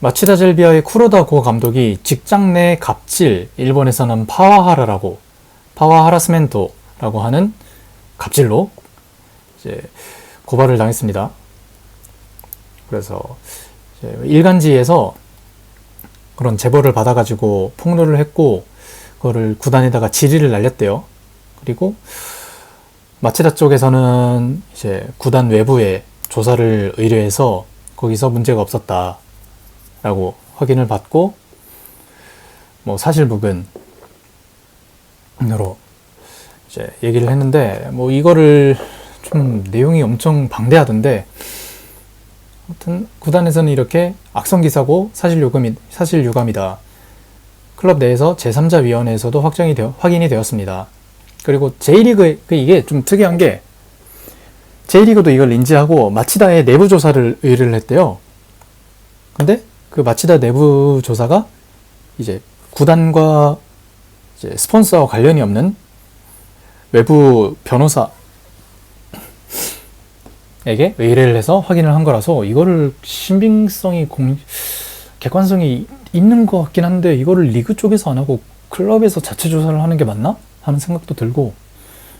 마치다 젤비아의 쿠로다 고 감독이 직장 내 갑질, 일본에서는 파와하라스멘토라고 하는 갑질로 이제 고발을 당했습니다. 그래서 이제 일간지에서 그런 제보를 받아가지고 폭로를 했고, 그거를 구단에다가 질의를 날렸대요. 그리고 마치다 쪽에서는 이제 구단 외부에 조사를 의뢰해서 거기서 문제가 없었다라고 확인을 받고, 뭐 사실무근으로 이제 얘기를 했는데, 뭐 이거를 좀 내용이 엄청 방대하던데, 아무튼 구단에서는 이렇게 악성 기사고 사실 유감이다. 클럽 내에서 제3자 위원회에서도 확인이 되었습니다. 그리고 J리그, 이게 좀 특이한 게 J리그도 이걸 인지하고 마치다의 내부 조사를 의뢰를 했대요. 근데 그 마치다 내부 조사가 이제 구단과 이제 스폰서와 관련이 없는 외부 변호사에게 의뢰를 해서 확인을 한 거라서, 이거를 객관성이 있는 것 같긴 한데, 이거를 리그 쪽에서 안 하고 클럽에서 자체 조사를 하는 게 맞나? 하는 생각도 들고,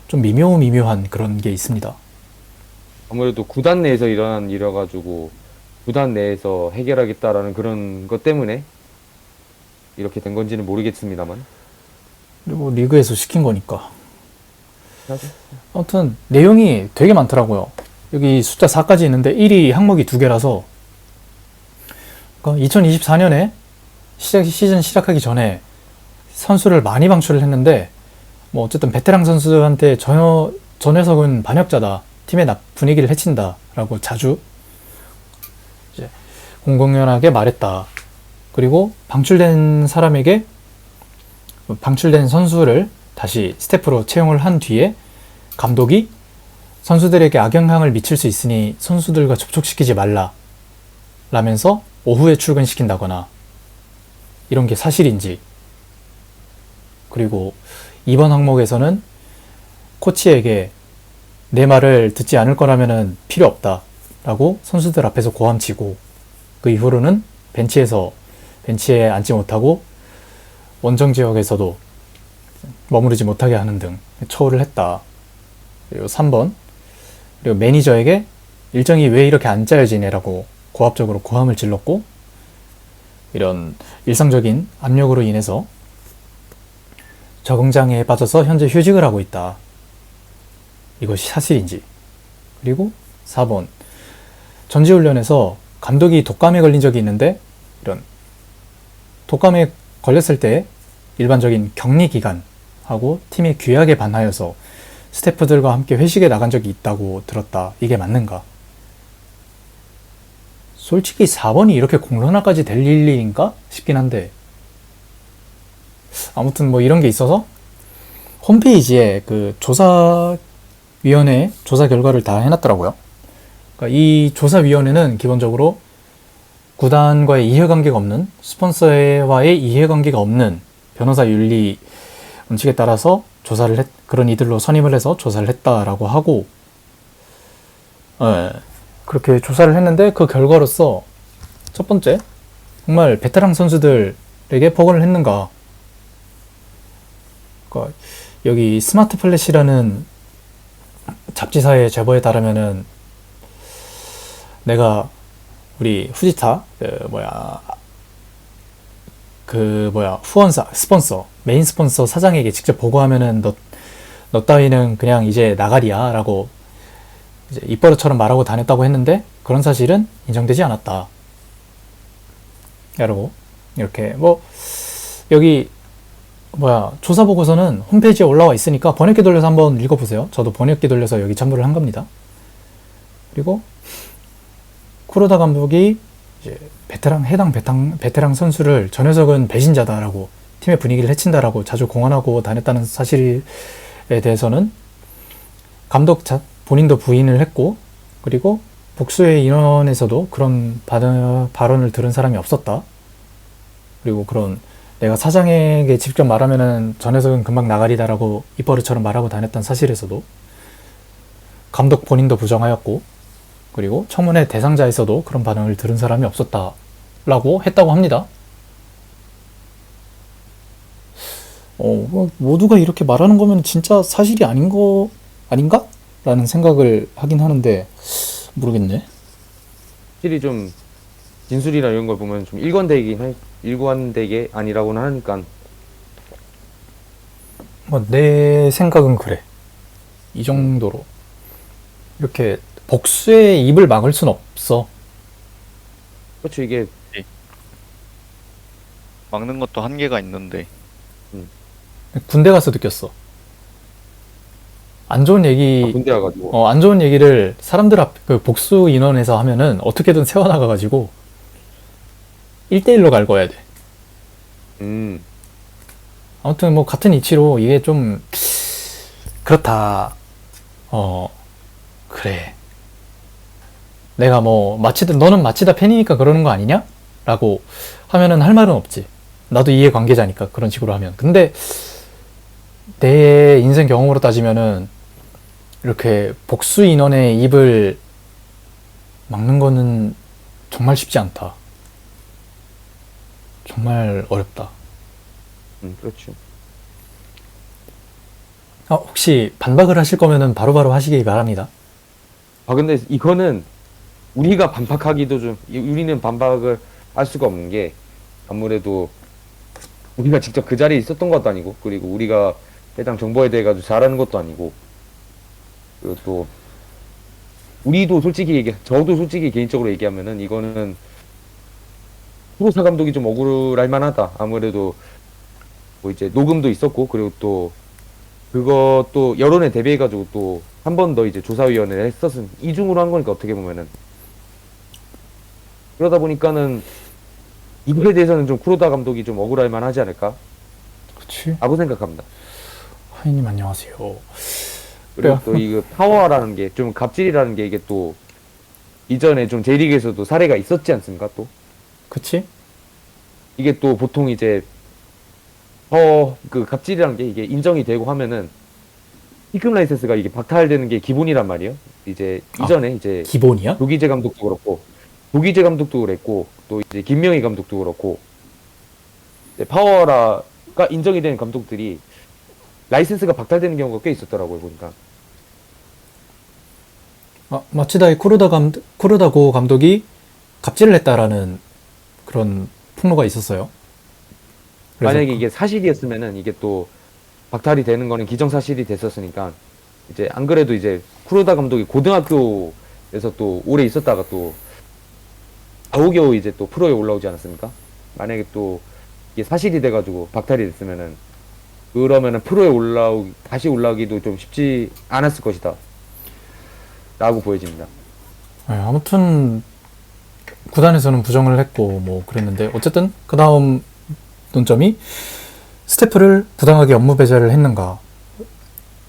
좀 미묘한 그런 게 있습니다. 아무래도 구단 내에서 일어난 일이어가지고 구단 내에서 해결하겠다라는 그런 것 때문에 이렇게 된 건지는 모르겠습니다만, 그리고 리그에서 시킨 거니까. 아무튼 내용이 되게 많더라고요. 여기 숫자 4까지 있는데 1위 항목이 2개라서, 그러니까 2024년에 시즌 시작하기 전에 선수를 많이 방출을 했는데, 뭐 어쨌든 베테랑 선수한테 저 녀석은 반역자다, 팀의 분위기를 해친다 라고 자주 이제 공공연하게 말했다. 그리고 방출된 선수를 다시 스태프로 채용을 한 뒤에 감독이 선수들에게 악영향을 미칠 수 있으니 선수들과 접촉시키지 말라 라면서 오후에 출근시킨다거나, 이런 게 사실인지, 그리고 이번 항목에서는 코치에게 내 말을 듣지 않을 거라면 필요 없다 라고 선수들 앞에서 고함치고, 그 이후로는 벤치에 앉지 못하고 원정 지역에서도 머무르지 못하게 하는 등 처우를 했다. 그리고 3번, 그리고 매니저에게 일정이 왜 이렇게 안 짜여지네라고 고압적으로 고함을 질렀고, 이런 일상적인 압력으로 인해서 적응장애에 빠져서 현재 휴직을 하고 있다. 이것이 사실인지. 그리고 4번, 전지훈련에서 감독이 독감에 걸린 적이 있는데, 이런 독감에 걸렸을 때 일반적인 격리 기간하고 팀의 규약에 반하여서 스태프들과 함께 회식에 나간 적이 있다고 들었다. 이게 맞는가? 솔직히 4번이 이렇게 공론화까지 될 일인가 싶긴 한데, 아무튼 뭐 이런 게 있어서 홈페이지에 그 조사위원회 조사 결과를 다 해놨더라고요. 그러니까 이 조사위원회는 기본적으로 구단과의 이해관계가 없는, 스폰서와의 이해관계가 없는 변호사 윤리 원칙에 따라서 그런 이들로 선임을 해서 조사를 했다라고 하고, 그렇게 조사를 했는데, 그 결과로서 첫 번째, 정말 베테랑 선수들에게 폭언을 했는가. 그러니까 여기 스마트 플래시라는 잡지사의 제보에 따르면은, 내가 우리 후지타 후원사, 스폰서, 메인 스폰서 사장에게 직접 보고하면은 너 따위는 그냥 이제 나가리야 라고 이제 입버릇처럼 말하고 다녔다고 했는데, 그런 사실은 인정되지 않았다. 여러분, 이렇게 여기 조사 보고서는 홈페이지에 올라와 있으니까 번역기 돌려서 한번 읽어보세요. 저도 번역기 돌려서 여기 첨부를 한 겁니다. 그리고 쿠로다 감독이 이제 해당 베테랑 선수를 저 녀석은 배신자다라고, 팀의 분위기를 해친다라고 자주 공언하고 다녔다는 사실에 대해서는 감독 본인도 부인을 했고, 그리고 복수의 인원에서도 그런 발언을 들은 사람이 없었다. 그리고 그런 내가 사장에게 직접 말하면은 저 녀석은 금방 나가리다라고 입버릇처럼 말하고 다녔던 사실에서도 감독 본인도 부정하였고, 그리고 청문회 대상자에서도 그런 반응을 들은 사람이 없었다를 라고 했다고 합니다. 모두가 이렇게 말하는 거면 진짜 사실이 아닌가? 라는 생각을 하긴 하는데, 모르겠네. 확실히 좀 진술이나 이런 걸 보면 좀 일관되게 아니라고는 하니까. 내 생각은 그래. 이 정도로. 이렇게 복수의 입을 막을 순 없어. 그렇죠. 이게 막는 것도 한계가 있는데. 군대 가서 느꼈어. 안 좋은 얘기, 군대 와가지고 안 좋은 얘기를 사람들 그 복수 인원에서 하면은 어떻게든 세워나가가지고 1대1로 갈궈야 돼. 아무튼 뭐 같은 이치로 이게 좀 그렇다. 그래. 내가 뭐 너는 마치다 팬이니까 그러는 거 아니냐? 라고 하면은 할 말은 없지. 나도 이해관계자니까 그런 식으로 하면. 근데 내 인생 경험으로 따지면은 이렇게 복수 인원의 입을 막는 거는 정말 쉽지 않다. 정말 어렵다. 그렇죠. 혹시 반박을 하실 거면은 바로바로 하시기 바랍니다. 근데 이거는 우리가 반박하기도 좀, 우리는 반박을 할 수가 없는 게, 아무래도 우리가 직접 그 자리에 있었던 것도 아니고, 그리고 우리가 해당 정보에 대해 가지고 잘 아는 것도 아니고, 그리고 또 저도 솔직히 개인적으로 얘기하면은 이거는 프로사 감독이 좀 억울할 만하다. 아무래도 뭐 이제 녹음도 있었고, 그리고 또 그것도 여론에 대비해 가지고 또 한 번 더 이제 조사위원회를 했었은 이중으로 한 거니까, 어떻게 보면은. 그러다 보니까는 이거에 대해서는 좀 쿠로다 감독이 좀 억울할 만하지 않을까 그치? 라고 생각합니다. 하이님 안녕하세요. 그리고 또 이거 파워라는 게 좀 갑질이라는 게, 이게 또 이전에 좀 J리그에서도 사례가 있었지 않습니까? 또 그치? 이게 또 보통 이제 그 갑질이라는 게 이게 인정이 되고 하면은 B급 라이센스가 이게 박탈되는 게 기본이란 말이에요. 이제 이전에 이제 기본이야? 조기재 감독도 그렇고, 조기재 감독도 그랬고, 또 이제 김명희 감독도 그렇고, 이제 파워라가 인정이 되는 감독들이 라이센스가 박탈되는 경우가 꽤 있었더라고요, 보니까. 마치다의 쿠로다고 감독이 갑질을 했다라는 그런 폭로가 있었어요. 그래서 만약에 이게 사실이었으면은 이게 또 박탈이 되는 거는 기정사실이 됐었으니까, 이제 안 그래도 이제 쿠로다 감독이 고등학교에서 또 오래 있었다가 또 겨우겨우 이제 또 프로에 올라오지 않았습니까? 만약에 또 이게 사실이 돼가지고 박탈이 됐으면은, 그러면은 프로에 다시 올라오기도 좀 쉽지 않았을 것이다 라고 보여집니다. 네, 아무튼 구단에서는 부정을 했고 뭐 그랬는데, 어쨌든 그 다음 논점이 스태프를 부당하게 업무 배제를 했는가.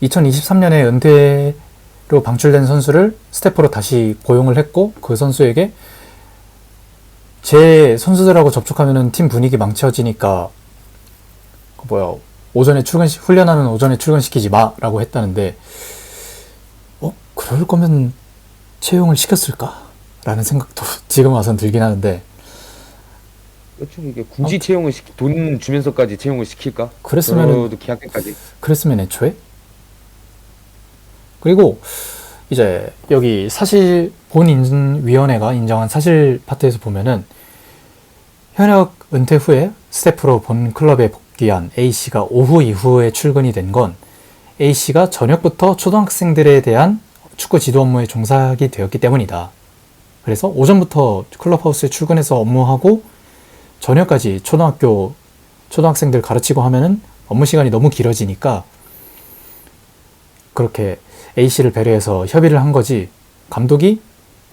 2023년에 은퇴로 방출된 선수를 스태프로 다시 고용을 했고, 그 선수에게 제 선수들하고 접촉하면은 팀 분위기 망쳐지니까 훈련하는 오전에 출근시키지 마라고 했다는데, 그럴 거면 채용을 시켰을까? 라는 생각도 지금 와선 들긴 하는데, 그렇죠. 이게 굳이 돈 주면서까지 채용을 시킬까? 그랬으면은 계약 때까지. 그랬으면 애초에? 그리고 이제 여기 본인위원회가 인정한 사실 파트에서 보면은, 현역 은퇴 후에 스태프로 본 클럽에 복귀한 A씨가 오후 이후에 출근이 된 건 A씨가 저녁부터 초등학생들에 대한 축구 지도 업무에 종사하게 되었기 때문이다. 그래서 오전부터 클럽하우스에 출근해서 업무하고 저녁까지 초등학생들 가르치고 하면은 업무 시간이 너무 길어지니까 그렇게 A씨를 배려해서 협의를 한 거지, 감독이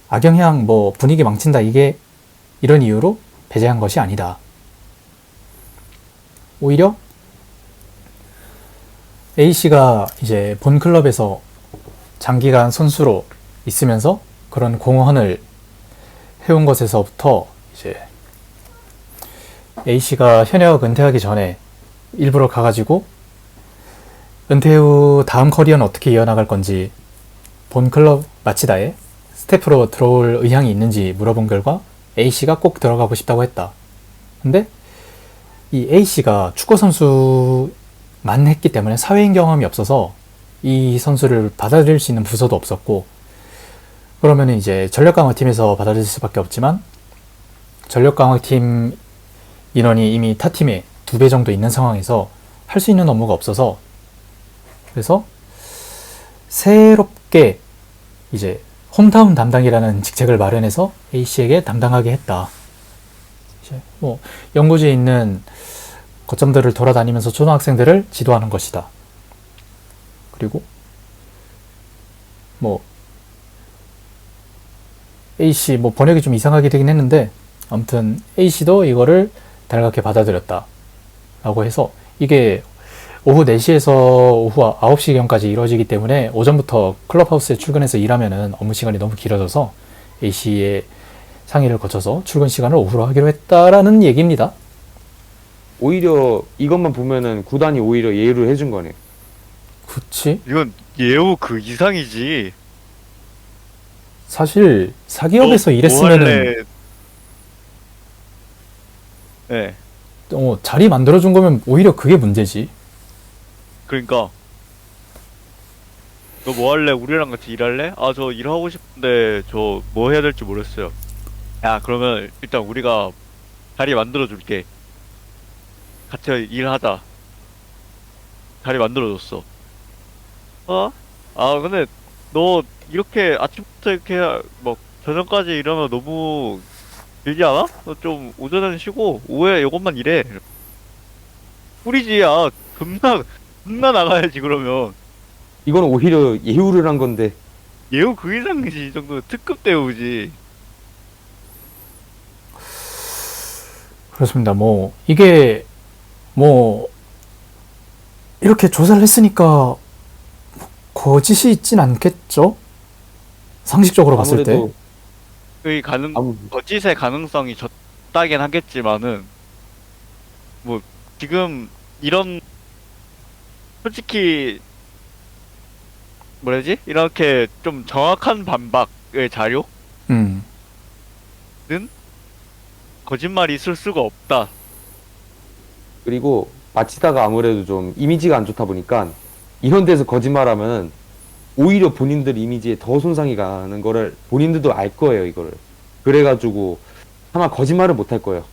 악영향 분위기 망친다 이런 이유로 배제한 것이 아니다. 오히려 A씨가 이제 본 클럽에서 장기간 선수로 있으면서 그런 공헌을 해온 것에서부터 이제 A씨가 현역 은퇴하기 전에 일부러 가가지고 은퇴 후 다음 커리어는 어떻게 이어나갈 건지 본 클럽 마치다에 스태프로 들어올 의향이 있는지 물어본 결과 A씨가 꼭 들어가고 싶다고 했다. 근데 이 A씨가 축구 선수만 했기 때문에 사회인 경험이 없어서 이 선수를 받아들일 수 있는 부서도 없었고, 그러면 이제 전력강화팀에서 받아들일 수밖에 없지만 전력강화팀 인원이 이미 타 팀의 2배 정도 있는 상황에서 할 수 있는 업무가 없어서, 그래서 새롭게 이제 홈타운 담당이라는 직책을 마련해서 A씨에게 담당하게 했다. 이제 뭐 연고지에 있는 거점들을 돌아다니면서 초등학생들을 지도하는 것이다. 그리고 뭐 A씨 뭐 번역이 좀 이상하게 되긴 했는데, 아무튼 A씨도 이거를 달갑게 받아들였다 라고 해서, 이게 오후 4시에서 오후 9시경까지 이루어지기 때문에 오전부터 클럽하우스에 출근해서 일하면은 업무 시간이 너무 길어져서 A씨의 상의를 거쳐서 출근 시간을 오후로 하기로 했다라는 얘기입니다. 오히려 이것만 보면은 구단이 오히려 예우를 해준 거네. 그치? 이건 예우 그 이상이지. 사실 사기업에서 일했으면은 네. 자리 만들어준 거면 오히려 그게 문제지. 그러니까 너 뭐 할래? 우리랑 같이 일할래? 아, 저 일하고 싶은데 저 뭐 해야 될지 모르겠어요. 야, 그러면 일단 우리가 자리 만들어 줄게. 같이 일하자. 자리 만들어 줬어. 어? 아, 근데 너 이렇게 아침부터 이렇게 막 저녁까지 일하면 너무 길지 않아? 너 좀 오전에는 쉬고 오후에 요것만 일해. 꿀이지. 야, 겁나 나가야지. 그러면 이거는 오히려 예우를 한 건데. 예우 그 이상이지. 이 정도 특급 대우지. 그렇습니다. 뭐 이게 뭐 이렇게 조사를 했으니까 거짓이 있진 않겠죠? 상식적으로 봤을 때. 아무래도 그 거짓의 가능성이 적다긴 하겠지만은 뭐 지금 이런 솔직히 뭐라지? 이렇게 좀 정확한 반박의 자료는 음. 거짓말이 있을 수가 없다. 그리고 마치다가 아무래도 좀 이미지가 안 좋다 보니까 이런 데서 거짓말하면은 오히려 본인들 이미지에 더 손상이 가는 거를 본인들도 알 거예요, 이거를. 그래가지고 아마 거짓말을 못 할 거예요.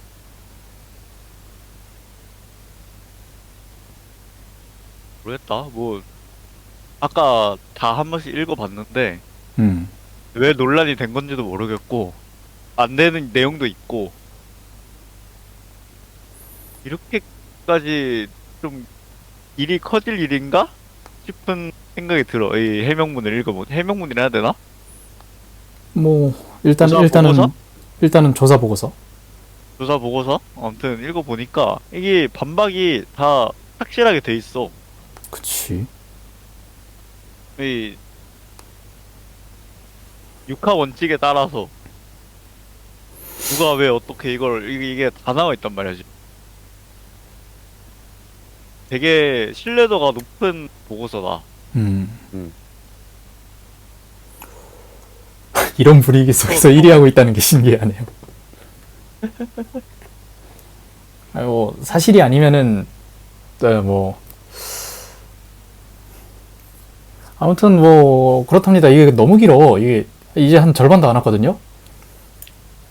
모르겠다. 뭐 아까 다 한 번씩 읽어봤는데 음. 왜 논란이 된 건지도 모르겠고 안 되는 내용도 있고 이렇게까지 좀 일이 커질 일인가 싶은 생각이 들어. 이 해명문을 읽어보면 해명문이라 해야 되나? 뭐 조사 보고서? 일단은 조사 보고서. 조사 보고서? 아무튼 읽어보니까 이게 반박이 다 확실하게 돼 있어. 그치. 이 육하 원칙에 따라서 누가 왜 어떻게 이게 다 나와 있단 말이야 지금. 되게 신뢰도가 높은 보고서다. 음. 이런 분위기 속에서 1위 하고 있다는 게 신기하네요. 뭐 사실이 아니면은 뭐 아무튼 뭐 그렇답니다. 이게 너무 길어. 이게 이제 한 절반도 안 왔거든요.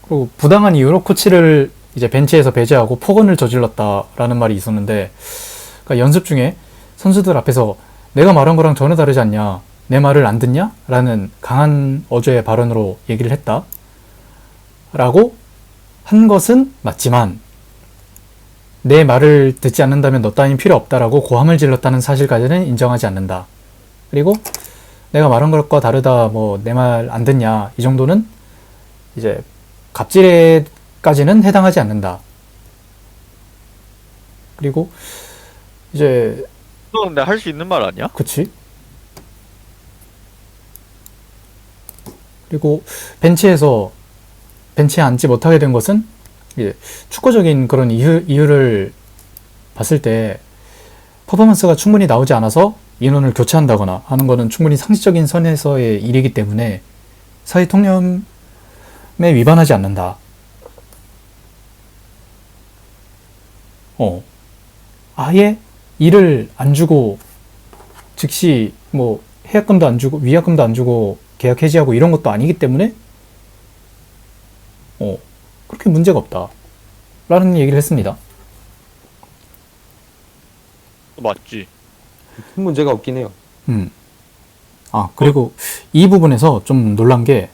그리고 부당한 이유로 코치를 이제 벤치에서 배제하고 폭언을 저질렀다라는 말이 있었는데, 그러니까 연습 중에 선수들 앞에서 내가 말한 거랑 전혀 다르지 않냐, 내 말을 안 듣냐? 라는 강한 어조의 발언으로 얘기를 했다 라고 한 것은 맞지만, 내 말을 듣지 않는다면 너 따윈 필요 없다라고 고함을 질렀다는 사실까지는 인정하지 않는다. 그리고 내가 말한 것과 다르다, 뭐 내 말 안 듣냐, 이 정도는 이제 갑질에까지는 해당하지 않는다. 그리고 이제 이거 근데 할 수 있는 말 아니야? 그치? 그리고 벤치에 앉지 못하게 된 것은 이제 축구적인 그런 이유를 봤을 때 퍼포먼스가 충분히 나오지 않아서 인원을 교체한다거나 하는 거는 충분히 상식적인 선에서의 일이기 때문에 사회 통념에 위반하지 않는다 아예 일을 안 주고 즉시 뭐 해약금도 안 주고 위약금도 안 주고 계약 해지하고 이런 것도 아니기 때문에 그렇게 문제가 없다 라는 얘기를 했습니다. 맞지. 큰 문제가 없긴 해요. 그리고 이 부분에서 좀 놀란 게,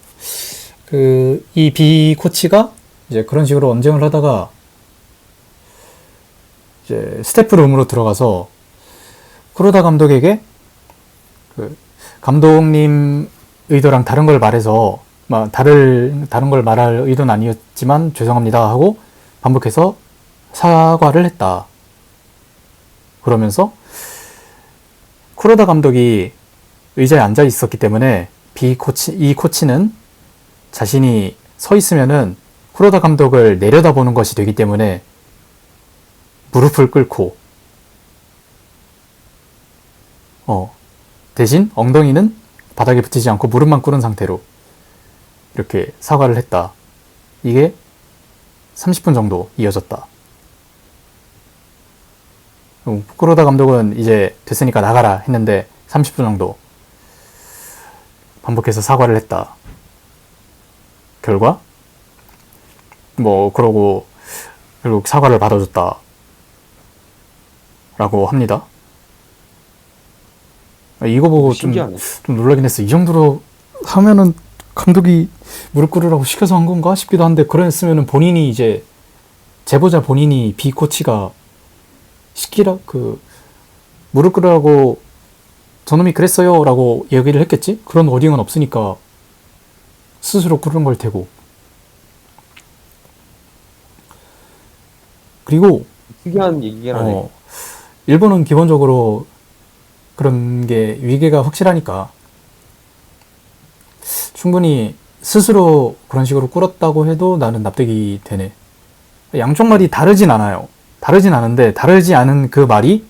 이 B 코치가 이제 그런 식으로 언쟁을 하다가 이제 스태프룸으로 들어가서 쿠로다 감독에게 그 감독님 의도랑 다른 걸 말해서 다른 걸 말할 의도는 아니었지만 죄송합니다 하고 반복해서 사과를 했다. 그러면서 쿠로다 감독이 의자에 앉아 있었기 때문에 이 코치는 자신이 서 있으면은 쿠로다 감독을 내려다보는 것이 되기 때문에 무릎을 꿇고 대신 엉덩이는 바닥에 붙이지 않고 무릎만 꿇은 상태로 이렇게 사과를 했다. 이게 30분 정도 이어졌다. 쿠로다 감독은 이제 됐으니까 나가라 했는데 30분 정도 반복해서 사과를 했다. 결과 그러고 결국 사과를 받아줬다 라고 합니다. 이거 보고 좀 신기하네. 놀라긴 했어. 이 정도로 하면은 감독이 무릎 꿇으라고 시켜서 한 건가 싶기도 한데, 그랬으면은 본인이 이제 제보자 본인이 B 코치가 무릎 꿇으라고 저놈이 그랬어요 라고 얘기를 했겠지? 그런 워딩은 없으니까 스스로 꿇은 걸 테고. 그리고 특이한 얘기긴 하네. 일본은 기본적으로 그런 게 위계가 확실하니까 충분히 스스로 그런 식으로 꿇었다고 해도 나는 납득이 되네. 양쪽 말이 다르진 않아요. 다르진 않은데, 다르지 않은 그 말이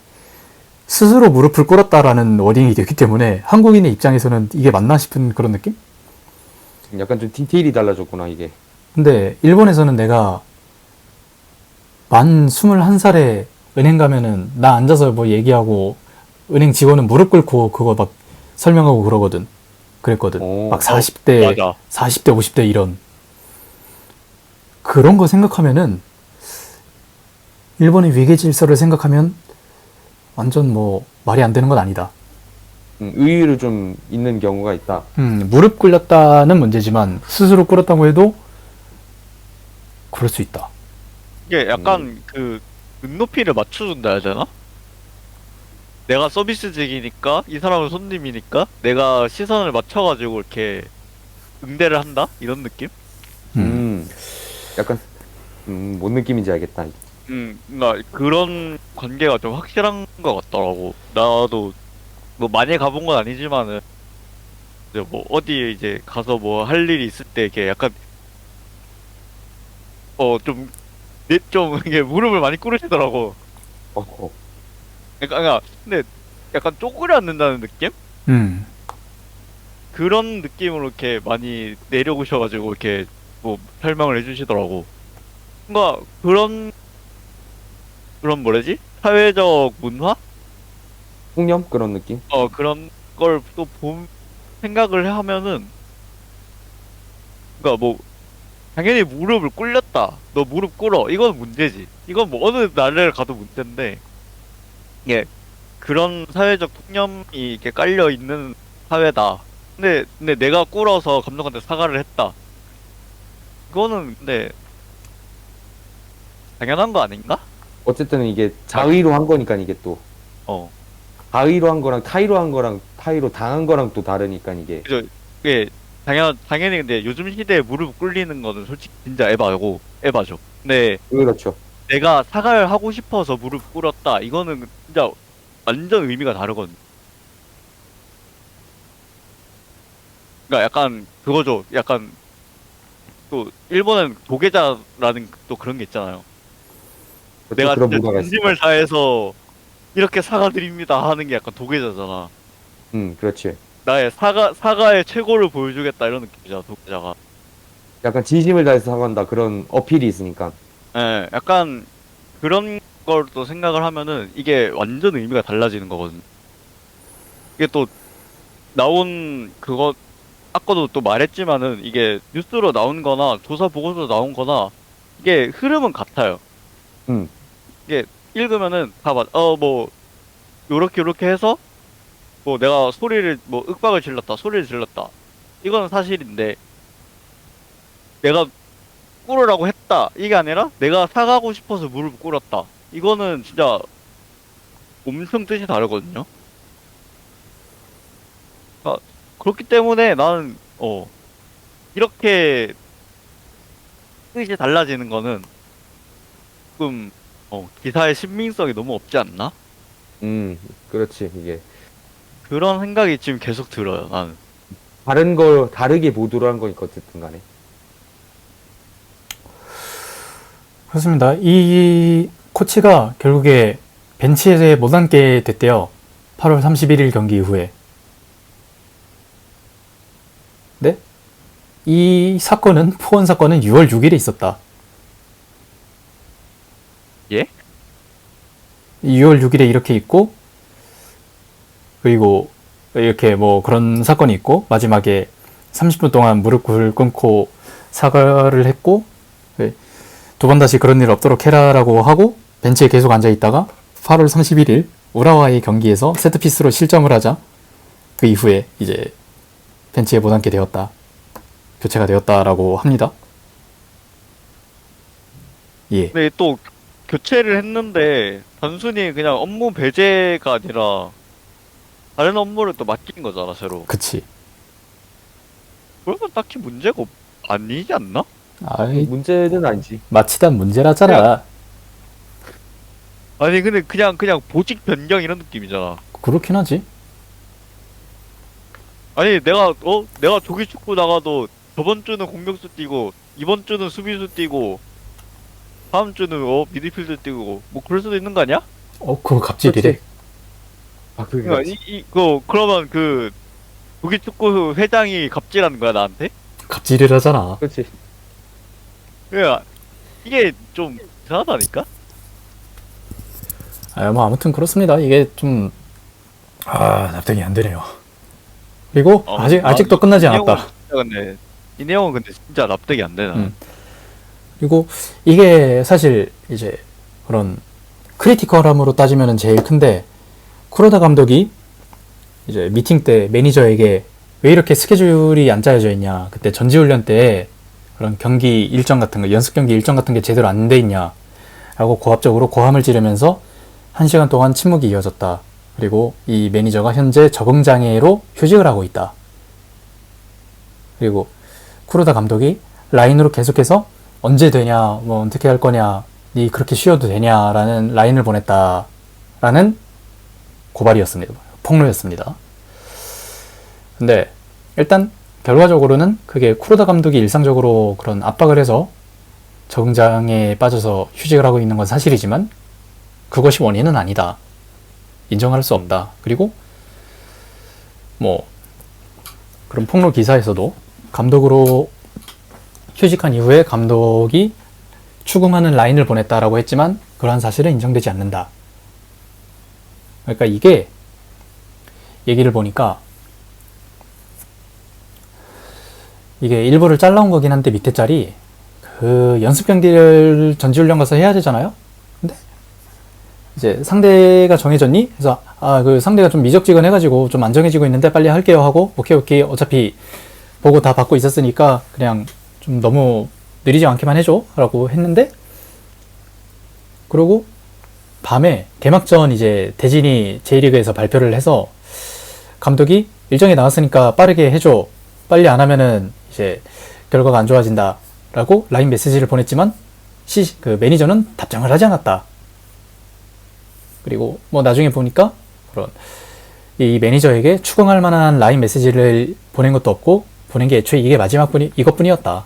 스스로 무릎을 꿇었다라는 워딩이 되기 때문에 한국인의 입장에서는 이게 맞나 싶은 그런 느낌? 약간 좀 디테일이 달라졌구나 이게. 근데 일본에서는 내가 만 21살에 은행 가면은 나 앉아서 뭐 얘기하고 은행 직원은 무릎 꿇고 그거 막 설명하고 그러거든. 그랬거든. 막 40대, 맞아. 40대, 50대 이런. 그런 거 생각하면은 일본의 위계 질서를 생각하면 완전 말이 안 되는 건 아니다. 의의를 좀 있는 경우가 있다. 무릎 꿇렸다는 문제지만 스스로 꿇었다고 해도 그럴 수 있다. 이게 약간 그 눈높이를 맞춰준다 해야 되나? 내가 서비스직이니까 이 사람은 손님이니까 내가 시선을 맞춰가지고 이렇게 응대를 한다? 이런 느낌? 약간 뭔 느낌인지 알겠다. 그러니까 그런 관계가 좀 확실한 것 같더라고. 나도 뭐 많이 가본 건 아니지만은 이제 뭐 어디에 이제 가서 뭐 할 일이 있을 때 이렇게 약간 좀 이게 무릎을 많이 꿇으시더라고. 그러니까 근데 약간 쪼그려 앉는다는 느낌? 그런 느낌으로 이렇게 많이 내려오셔가지고 이렇게 뭐 설명을 해주시더라고. 뭔가 그런 뭐라지? 사회적 문화? 통념 그런 느낌? 그런 걸 또 생각을 하면은, 그니까 뭐, 당연히 무릎을 꿇렸다. 너 무릎 꿇어. 이건 문제지. 이건 뭐 어느 나라를 가도 문제인데, 예, 그런 사회적 통념이 이렇게 깔려 있는 사회다. 근데 내가 꿇어서 감독한테 사과를 했다. 이거는 근데 당연한 거 아닌가? 어쨌든 이게 자의로 한 거니까 이게 또 자의로 한 거랑 타의로 한 거랑 타의로 당한 거랑 또 다르니까 이게. 그죠. 이게 당연히 근데 요즘 시대에 무릎 꿇리는 거는 솔직히 진짜 에바죠. 근데 그렇죠. 내가 사과를 하고 싶어서 무릎 꿇었다. 이거는 진짜 완전 의미가 다르거든. 그러니까 약간 그거죠. 약간 또 일본은 도계자라는 또 그런 게 있잖아요. 내가 그런 진짜 문화가 진심을 있어. 다해서 이렇게 사과드립니다 하는 게 약간 도계자잖아. 그렇지. 나의 사과의 최고를 보여주겠다 이런 느낌이잖아, 도계자가. 약간 진심을 다해서 사과한다 그런 어필이 있으니까. 예, 약간 그런 걸 또 생각을 하면은 이게 완전 의미가 달라지는 거거든. 이게 또 나온 그거 아까도 또 말했지만은 이게 뉴스로 나온 거나 조사 보고서 나온 거나 이게 흐름은 같아요. 음. 이게 읽으면은 다 뭐 요렇게 해서 뭐 내가 소리를 뭐 윽박을 질렀다 소리를 질렀다 이건 사실인데 내가 꿇으라고 했다 이게 아니라 내가 사가고 싶어서 무릎 꿇었다 이거는 진짜 엄청 뜻이 다르거든요. 아, 그렇기 때문에 나는 이렇게 뜻이 달라지는 거는 조금 기사의 신빙성이 너무 없지 않나? 그렇지. 이게 그런 생각이 지금 계속 들어요, 나는. 다른 걸 다르게 보도를 한 거니까 어쨌든 간에. 그렇습니다. 이 코치가 결국에 벤치에 못 앉게 됐대요. 8월 31일 경기 이후에. 네? 이 사건은, 포원 사건은 6월 6일에 있었다. 예? 6월 6일에 이렇게 있고, 그리고 이렇게 뭐 그런 사건이 있고, 마지막에 30분 동안 무릎을 끊고 사과를 했고, 두 번 다시 그런 일 없도록 해라라고 하고, 벤치에 계속 앉아있다가 8월 31일 우라와의 경기에서 세트피스로 실점을 하자, 그 이후에 이제 벤치에 못 앉게 되었다. 교체가 되었다라고 합니다. 예. 근데 또 교체를 했는데 단순히 그냥 업무 배제가 아니라 다른 업무를 또 맡긴 거잖아, 새로. 그치. 그러면 딱히 문제가 아니지 않나? 아이, 문제는 아니지. 마치단 문제라잖아. 아니 근데 그냥 보직 변경 이런 느낌이잖아. 그렇긴 하지. 아니 내가 조기 축구 나가도 저번 주는 공격수 뛰고 이번 주는 수비수 뛰고 다음 주는 미드필더 뛰고 뭐 그럴 수도 있는 거 아니야? 그거 갑질이래. 그게 그러니까 그러면 그 조기 축구 회장이 갑질하는 거야 나한테? 갑질이라잖아. 그렇지. 그러니까 이게 좀 이상하다니까? 뭐 아무튼 그렇습니다. 이게 좀 납득이 안 되네요. 그리고 아직도 끝나지 않았다. 이 내용은 근데 진짜 납득이 안 되나? 그리고 이게 사실 이제 그런 크리티컬함으로 따지면은 제일 큰데, 쿠로다 감독이 이제 미팅 때 매니저에게 왜 이렇게 스케줄이 안 짜여져 있냐, 그때 전지훈련 때 그런 경기 일정 같은 거, 연습 경기 일정 같은 게 제대로 안 돼 있냐 라고 고압적으로 고함을 지르면서 1시간 동안 침묵이 이어졌다. 그리고 이 매니저가 현재 적응장애로 휴직을 하고 있다. 그리고 쿠로다 감독이 라인으로 계속해서 언제 되냐, 뭐 어떻게 할 거냐, 니 그렇게 쉬어도 되냐라는 라인을 보냈다라는 고발이었습니다. 폭로였습니다. 근데 일단 결과적으로는 그게 쿠로다 감독이 일상적으로 그런 압박을 해서 적응장애에 빠져서 휴직을 하고 있는 건 사실이지만 그것이 원인은 아니다. 인정할 수 없다. 그리고 뭐 그런 폭로 기사에서도 감독으로 휴직한 이후에 감독이 추궁하는 라인을 보냈다라고 했지만 그러한 사실은 인정되지 않는다. 그러니까 이게 얘기를 보니까 이게 일부를 잘라온 거긴 한데 밑에 짤이 그 연습 경기를 전지훈련 가서 해야 되잖아요. 근데 이제 상대가 정해졌니? 그래서 그 상대가 좀 미적지근해가지고 좀 안 정해지고 있는데 빨리 할게요 하고 오케이 어차피 보고 다 받고 있었으니까 그냥 좀 너무 느리지 않게만 해줘 라고 했는데, 그러고 밤에 개막전 이제 대진이 J리그에서 발표를 해서 감독이 일정이 나왔으니까 빠르게 해줘, 빨리 안 하면은 이제 결과가 안 좋아진다 라고 라인 메시지를 보냈지만 그 매니저는 답장을 하지 않았다. 그리고 뭐 나중에 보니까 그런 이 매니저에게 추궁할 만한 라인 메시지를 보낸 것도 없고 보낸 게 애초에 이게 이것뿐이었다.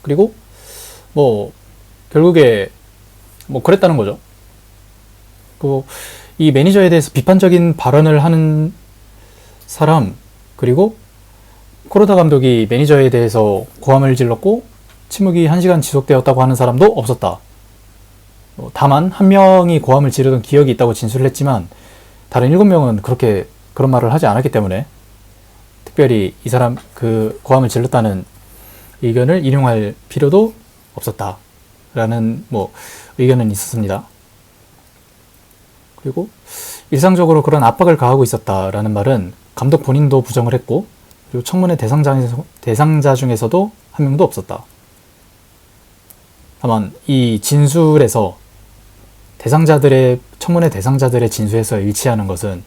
그리고 뭐 결국에 뭐 그랬다는 거죠. 이 매니저에 대해서 비판적인 발언을 하는 사람, 그리고 쿠로다 감독이 매니저에 대해서 고함을 질렀고 침묵이 1시간 지속되었다고 하는 사람도 없었다. 다만 한 명이 고함을 지르던 기억이 있다고 진술을 했지만 다른 7명은 그런 말을 하지 않았기 때문에 특별히 이 사람 그 고함을 질렀다는 의견을 인용할 필요도 없었다라는 의견은 있었습니다. 그리고 일상적으로 그런 압박을 가하고 있었다라는 말은 감독 본인도 부정을 했고, 그리고 청문회 대상자 중에서도 한 명도 없었다. 다만 이 진술에서 청문회 대상자들의 진술에서 일치하는 것은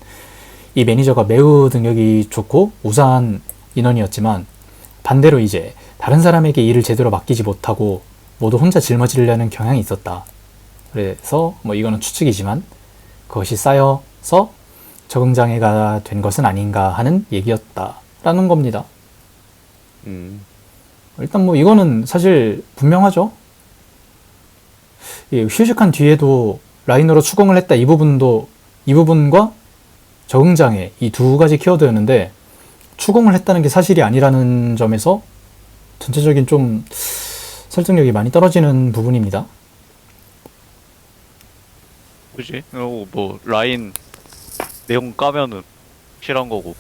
이 매니저가 매우 능력이 좋고 우수한 인원이었지만 반대로 이제 다른 사람에게 일을 제대로 맡기지 못하고 모두 혼자 짊어지려는 경향이 있었다. 그래서 이거는 추측이지만 그것이 쌓여서 적응장애가 된 것은 아닌가 하는 얘기였다라는 겁니다. 일단 이거는 사실 분명하죠. 휴식한 뒤에도 라이너로 추궁을 했다, 이 부분과 적응장애, 이 두 가지 키워드였는데 추궁을 했다는 게 사실이 아니라는 점에서 전체적인 좀 설득력이 많이 떨어지는 부분입니다. 그지? 라인 내용 까면은 실한 거고.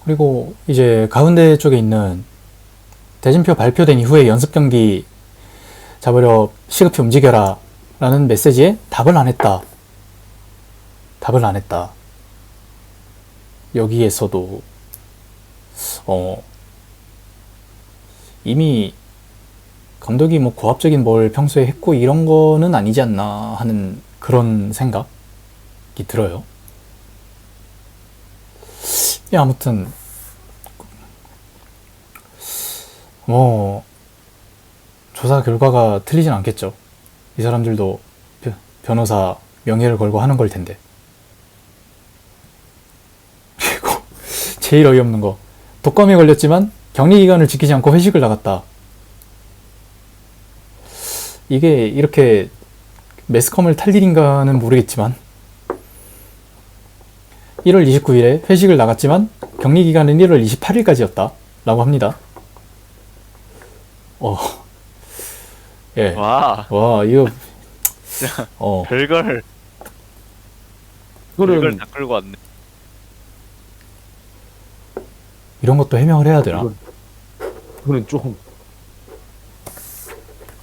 그리고 이제 가운데 쪽에 있는 대진표 발표된 이후에 연습 경기 잡으려 시급히 움직여라 라는 메시지에 답을 안 했다. 여기에서도 이미 감독이 고압적인 뭘 평소에 했고 이런 거는 아니지 않나 하는 그런 생각이 들어요. 아무튼 조사 결과가 틀리진 않겠죠. 이 사람들도 변호사 명예를 걸고 하는 걸 텐데. 그리고 제일 어이없는 거, 독감에 걸렸지만 격리기간을 지키지 않고 회식을 나갔다. 이게 이렇게 매스컴을 탈 일인가는 모르겠지만 1월 29일에 회식을 나갔지만 격리기간은 1월 28일까지였다 라고 합니다. 예. 와, 이거 별걸 다 끌고 왔네. 이런 것도 해명을 해야 되나? 이거는 조금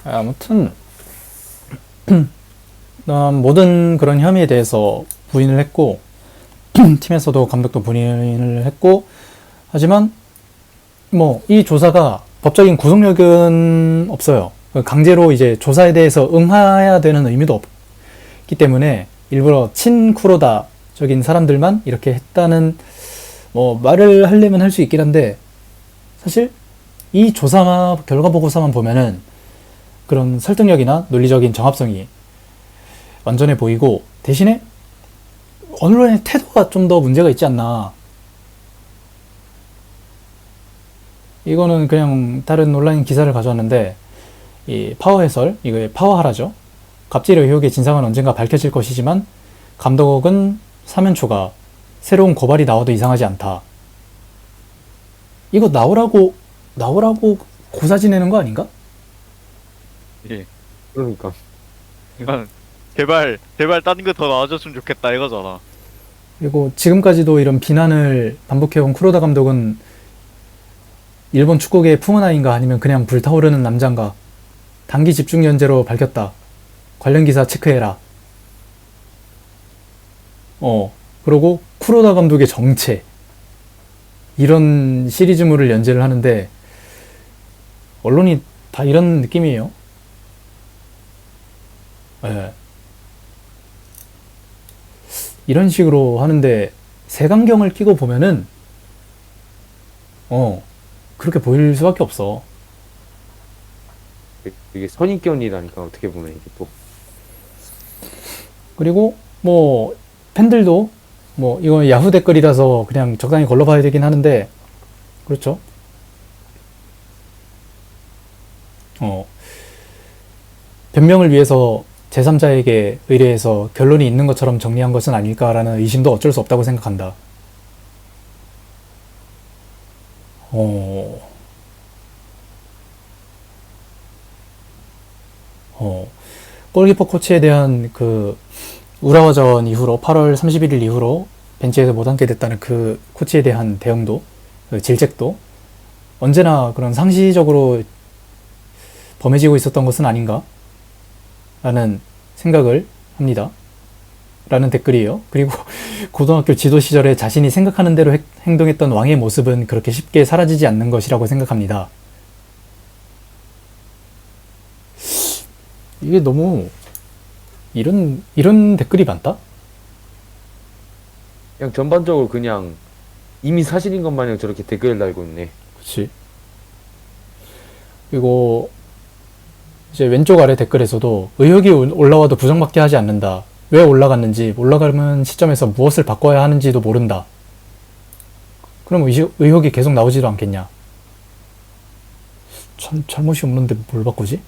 아무튼 모든 그런 혐의에 대해서 부인을 했고 팀에서도 감독도 부인을 했고, 하지만 이 조사가 법적인 구속력은 없어요. 강제로 이제 조사에 대해서 응해야 되는 의미도 없기 때문에 일부러 친쿠로다적인 사람들만 이렇게 했다는 말을 하려면 할 수 있긴 한데, 사실 이 조사 결과 보고서만 보면은 그런 설득력이나 논리적인 정합성이 완전해 보이고, 대신에 언론의 태도가 좀 더 문제가 있지 않나. 이거는 그냥 다른 온라인 기사를 가져왔는데, 이 파워 해설, 이거 파워하라죠. 갑질 의혹의 진상은 언젠가 밝혀질 것이지만 감독은 사면 초과, 새로운 고발이 나와도 이상하지 않다. 이거 나오라고 고사 지내는 거 아닌가? 예. 그러니까 이건 제발 딴 거 더 나와줬으면 좋겠다 이거잖아. 그리고 지금까지도 이런 비난을 반복해온 쿠로다 감독은 일본 축구계의 푸모나인가 아니면 그냥 불타오르는 남잔가, 단기 집중 연재로 밝혔다. 관련 기사 체크해라. 그리고 쿠로다 감독의 정체, 이런 시리즈물을 연재를 하는데 언론이 다 이런 느낌이에요. 예. 이런 식으로 하는데 색안경을 끼고 보면은 그렇게 보일 수밖에 없어. 이게 선입견이라니까, 어떻게 보면 이게 또. 그리고 팬들도 이건 야후 댓글이라서 그냥 적당히 걸러봐야 되긴 하는데, 그렇죠. 변명을 위해서 제3자에게 의뢰해서 결론이 있는 것처럼 정리한 것은 아닐까라는 의심도 어쩔 수 없다고 생각한다. 골키퍼 코치에 대한 그 우라와전 이후로 8월 31일 이후로 벤치에서 못 앉게 됐다는 그 코치에 대한 대응도, 그 질책도 언제나 그런 상시적으로 범해지고 있었던 것은 아닌가? 라는 생각을 합니다. 라는 댓글이에요. 그리고 고등학교 지도 시절에 자신이 생각하는 대로 행동했던 왕의 모습은 그렇게 쉽게 사라지지 않는 것이라고 생각합니다. 이게 너무 이런 댓글이 많다? 그냥 전반적으로 그냥 이미 사실인 것 마냥 저렇게 댓글을 달고 있네. 그치. 그리고 이제 왼쪽 아래 댓글에서도 의혹이 올라와도 부정받게 하지 않는다. 왜 올라갔는지, 올라가는 시점에서 무엇을 바꿔야 하는지도 모른다. 그럼 의혹이 계속 나오지도 않겠냐. 참 잘못이 없는데 뭘 바꾸지?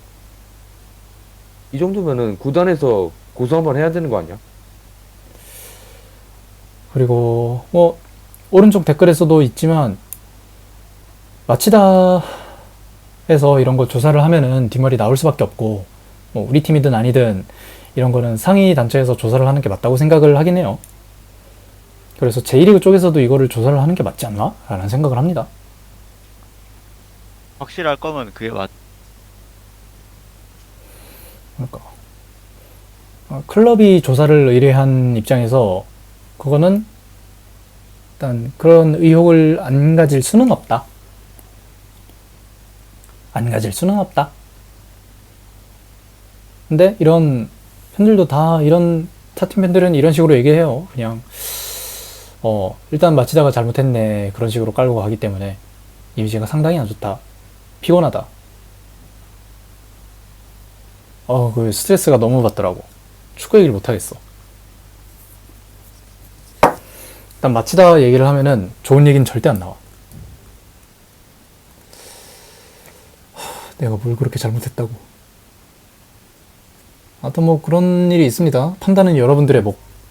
이 정도면은 구단에서 고소 한번 해야 되는 거 아니야? 그리고 뭐 오른쪽 댓글에서도 있지만 마치다 해서 이런 거 조사를 하면은 뒷말이 나올 수밖에 없고, 뭐 우리 팀이든 아니든 이런 거는 상위 단체에서 조사를 하는 게 맞다고 생각을 하긴 해요. 그래서 제1리그 쪽에서도 이거를 조사를 하는 게 맞지 않나? 라는 생각을 합니다. 확실할 거면 그게 맞. 그러니까 클럽이 조사를 의뢰한 입장에서 그거는 일단 그런 의혹을 안 가질 수는 없다. 안 가질 수는 없다. 근데 이런 팬들도 다 이런 타팀 팬들은 이런 식으로 얘기해요. 그냥 일단 마치다가 잘못했네 그런 식으로 깔고 가기 때문에 이미지가 상당히 안 좋다. 피곤하다. 그 스트레스가 너무 받더라고. 축구 얘기를 못 하겠어. 일단 마치다 얘기를 하면은 좋은 얘기는 절대 안 나와. 내가 뭘 그렇게 잘못했다고. 아무튼 뭐 그런 일이 있습니다. 판단은 여러분들의 몫.